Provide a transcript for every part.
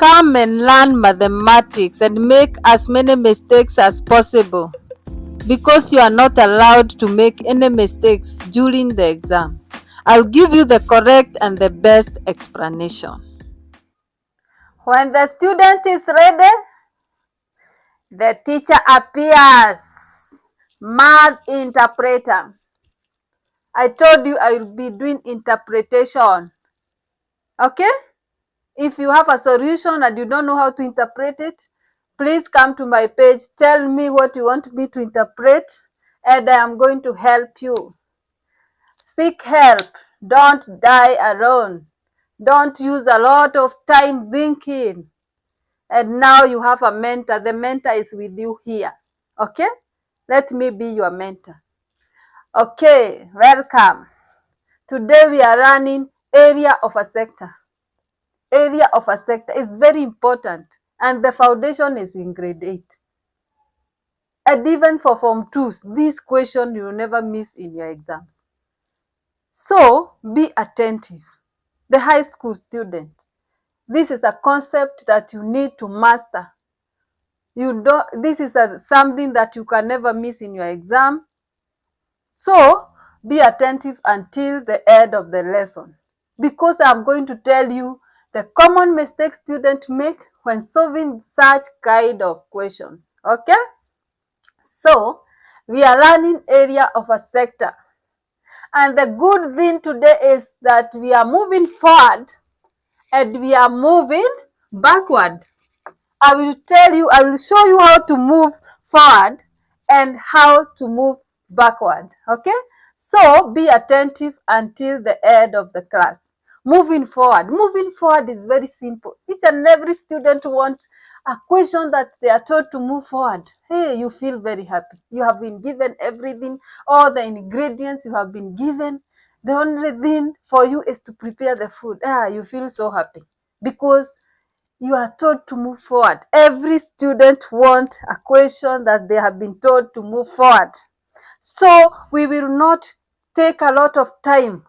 Come and learn mathematics and make as many mistakes as possible, because you are not allowed to make any mistakes during the exam. I'll give you the correct and the best explanation. When the student is ready, the teacher appears. Math interpreter. I told you I will be doing interpretation. Okay? If you have a solution and you don't know how to interpret it, please come to my page. Tell me what you want me to interpret, and I am going to help you. Seek help. Don't die alone. Don't use a lot of time thinking. And now you have a mentor. The mentor is with you here. Okay? Let me be your mentor. Okay, welcome. Today we are running area of a sector. Area of a sector is very important, and the foundation is in grade 8. And even for Form 2s, this question you will never miss in your exams. So be attentive. The high school student, this is a concept that you need to master. This is something that you can never miss in your exam. So be attentive until the end of the lesson, because I'm going to tell you the common mistakes students make when solving such kind of questions. Okay? So we are learning area of a sector. And the good thing today is that we are moving forward and we are moving backward. I will show you how to move forward and how to move backward. Okay? So be attentive until the end of the class. Moving forward. Moving forward is very simple. Each and every student wants a question that they are told to move forward. Hey, you feel very happy. You have been given everything, all the ingredients you have been given. The only thing for you is to prepare the food. You feel so happy because you are told to move forward. Every student wants a question that they have been told to move forward. So we will not take a lot of time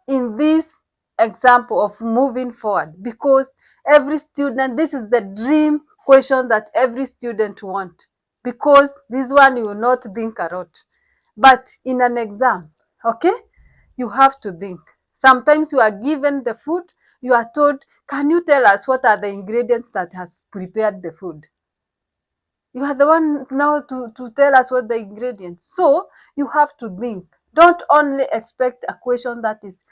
in this example of moving forward, because every student, this is the dream question that every student wants, because this one you will not think a lot. But in an exam, okay, you have to think. Sometimes you are given the food, you are told, can you tell us what are the ingredients that has prepared the food? You are the one now to tell us what the ingredients. So you have to think. Don't only expect a question that is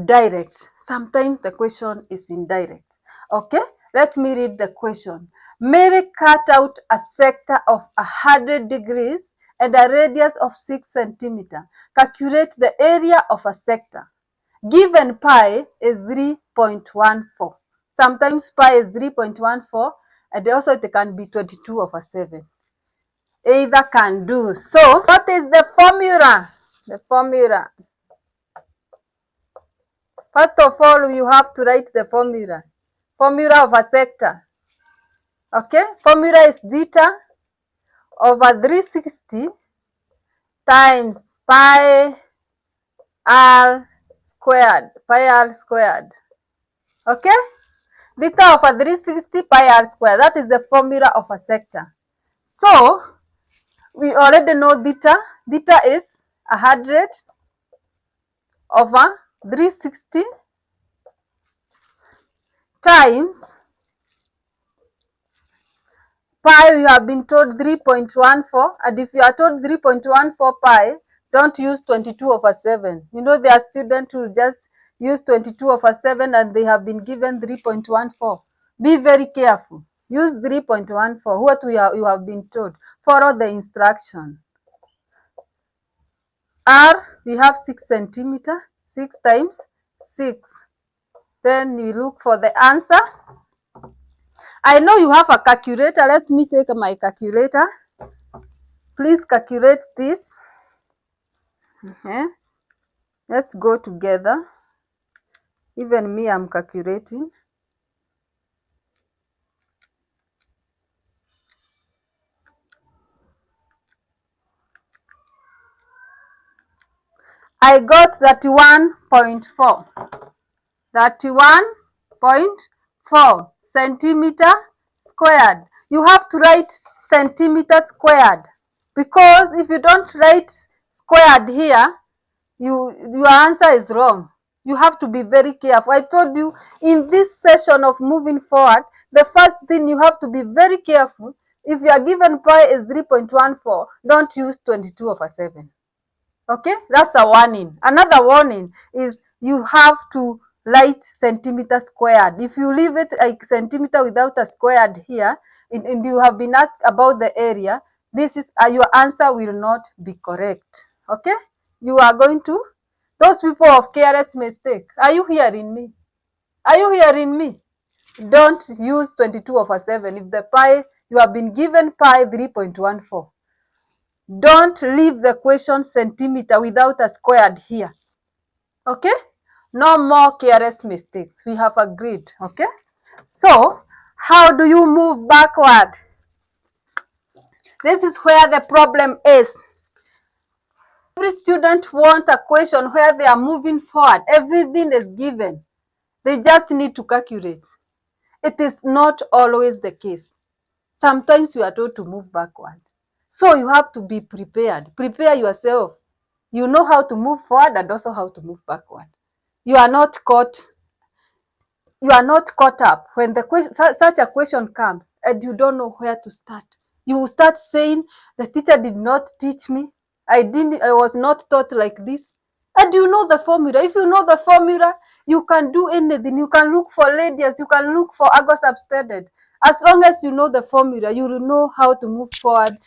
direct. Sometimes the question is indirect. Okay, let me read the question. Mary cut out a sector of 100 degrees and a radius of 6 centimeters. Calculate the area of a sector. Given pi is 3.14. Sometimes pi is 3.14, and also it can be 22/7. Either can do. So what is the formula? The formula. First of all, you have to write the formula. Formula of a sector. Okay? Formula is theta over 360 times pi r squared. Pi r squared. Okay? Theta over 360 pi r squared. That is the formula of a sector. So, we already know theta. Theta is 100 over 360 times pi. You have been told 3.14, and if you are told 3.14 pi, don't use 22/7. You know, there are students who just use 22/7 and they have been given 3.14. Be very careful. Use 3.14, what you have been told. Follow the instruction. R, we have 6 centimeter, 6 times 6. Then you look for the answer. I know you have a calculator. Let me take my calculator. Please calculate this. Let's go together. Even me, I'm calculating. I got 31.4. 31 31.4 centimeter squared. You have to write centimeter squared, because if you don't write squared here, your answer is wrong. You have to be very careful. I told you in this session of moving forward, the first thing you have to be very careful. If you are given pi is 3.14, don't use 22/7. Okay, that's a warning. Another warning is you have to write centimeter squared. If you leave it like centimeter without a squared here, and you have been asked about the area, this is your answer will not be correct. Okay, you are going to, those people of careless mistake, are you hearing me? Are you hearing me? Don't use 22/7. If the pi, you have been given pi 3.14, don't leave the question centimeter without a squared here. Okay, no more careless mistakes. We have agreed. Okay, so how do you move backward? This is where the problem is. Every student wants a question where they are moving forward. Everything is given. They just need to calculate. It is not always the case. Sometimes you are told to move backward. So you have to be prepared. Prepare yourself. You know how to move forward and also how to move backward. You are not caught up when the question, such a question comes and you don't know where to start. You will start saying, the teacher did not teach me. I was not taught like this. And you know the formula. If you know the formula, you can do anything. You can look for radius. You can look for arc subtended. As long as you know the formula, you will know how to move forward,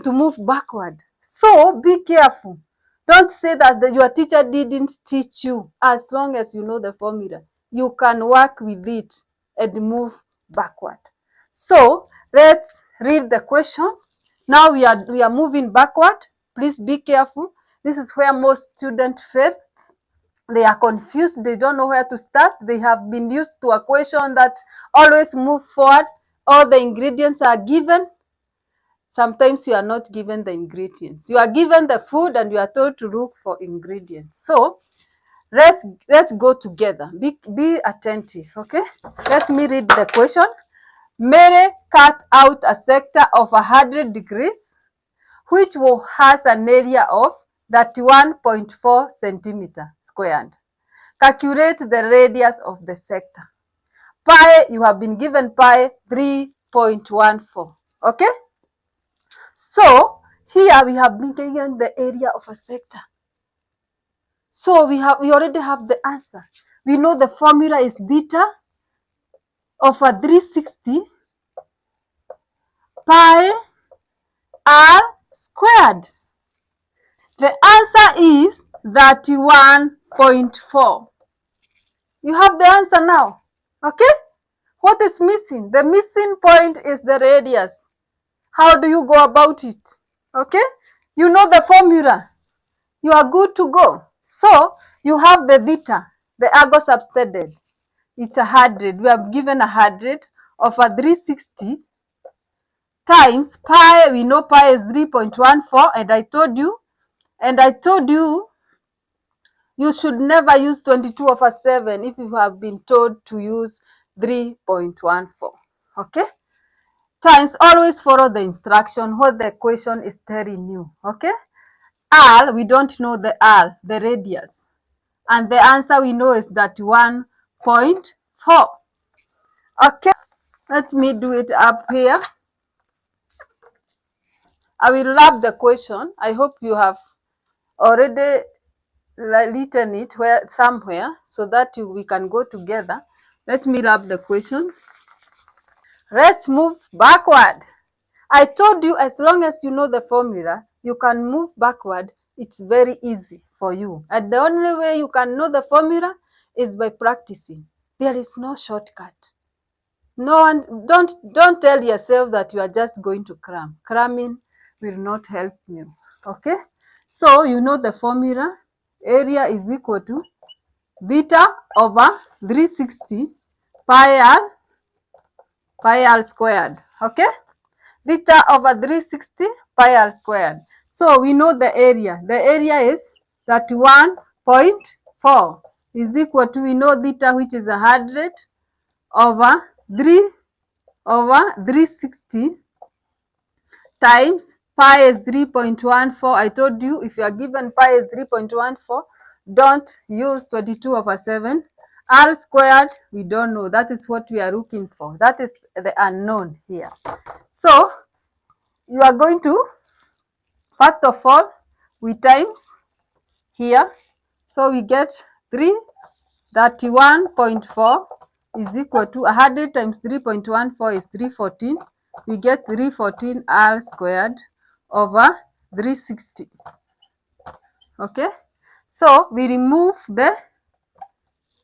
to move backward. So be careful. Don't say that your teacher didn't teach you. As long as you know the formula, you can work with it and move backward. So let's read the question. Now we are moving backward. Please be careful. This is where most students fail. They are confused. They don't know where to start. They have been used to a question that always move forward. All the ingredients are given. Sometimes you are not given the ingredients. You are given the food and you are told to look for ingredients. So let's go together. Be attentive. Okay, let me read the question. Mary cut out a sector of 100 degrees, which has an area of 31.4 centimeter squared. Calculate the radius of the sector. Pi, you have been given pi 3.14. Okay, so here we have been given the area of a sector. So we already have the answer. We know the formula is theta over 360 pi r squared. The answer is 31.4. You have the answer now. Okay? What is missing? The missing point is the radius. How do you go about it? Okay? You know the formula. You are good to go. So you have the theta, the arc subtended. It's 100. We have given 100 over 360 times pi. We know pi is 3.14, and I told you you should never use 22/7 if you have been told to use 3.14. Okay? Times, always follow the instruction, what the question is telling you. Okay? R, we don't know the R, the radius. And the answer we know is 31.4. Okay? Let me do it up here. I will wrap the question. I hope you have already written it somewhere so that we can go together. Let me wrap the question. Let's move backward. I told you, as long as you know the formula, you can move backward. It's very easy for you. And the only way you can know the formula is by practicing. There is no shortcut. No one, don't tell yourself that you are just going to cram. Cramming will not help you. Okay? So you know the formula. Area is equal to theta over 360 pi r squared. Okay? Theta over 360 pi r squared. So we know the area. The area is 31.4 is equal to, we know theta, which is 100, over 360 times pi is 3.14. I told you if you are given pi is 3.14, don't use 22/7. R squared, we don't know. That is what we are looking for. That is the unknown here. So you are going to, first of all, we times here. So we get 331.4 is equal to 100 times 3.14 is 314. We get 314 R squared over 360. Okay, so we remove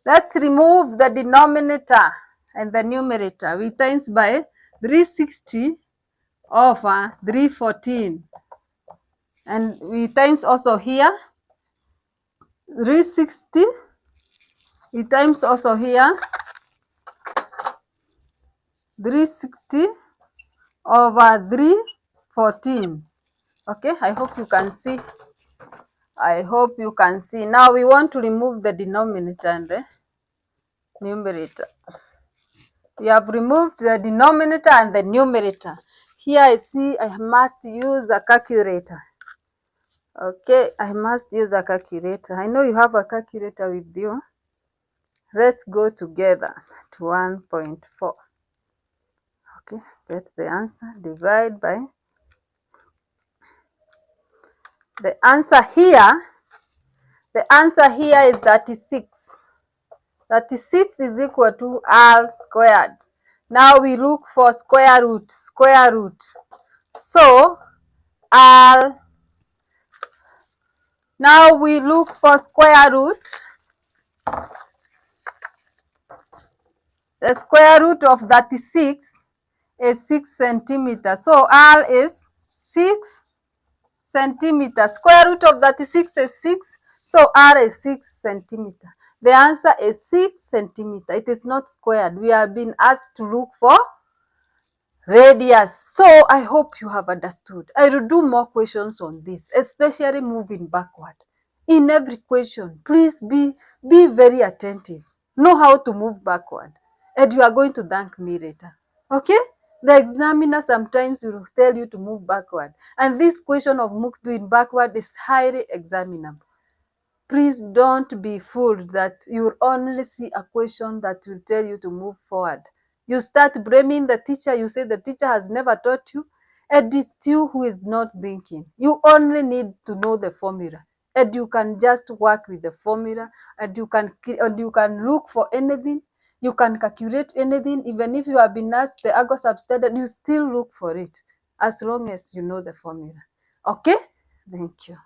let's remove the denominator and the numerator. We times by 360 over 314, and we times also here 360. We times also here 360 over 314. Okay, I hope you can see. Now we want to remove the denominator and the numerator. We have removed the denominator and the numerator. Here I see I must use a calculator. Okay, I must use a calculator. I know you have a calculator with you. Let's go together to 1.4. Okay, get the answer. Divide by the answer here. The answer here is 36. 36 is equal to R squared. Now we look for square root. So now we look for square root. The square root of 36 is 6 centimeters. So R is 6 centimeters. Square root of 36 is 6. So R is 6 centimeters. The answer is 6 centimeters. It is not squared. We have been asked to look for radius. So I hope you have understood. I will do more questions on this, especially moving backward. In every question, please be very attentive. Know how to move backward, and you are going to thank me later. Okay? The examiner sometimes will tell you to move backward, and this question of moving backward is highly examinable. Please don't be fooled that you will only see a question that will tell you to move forward. You start blaming the teacher. You say the teacher has never taught you, and it's you who is not thinking. You only need to know the formula, and you can just work with the formula, and you can look for anything. You can calculate anything. Even if you have been asked the Argos substandard, you still look for it as long as you know the formula. Okay? Thank you.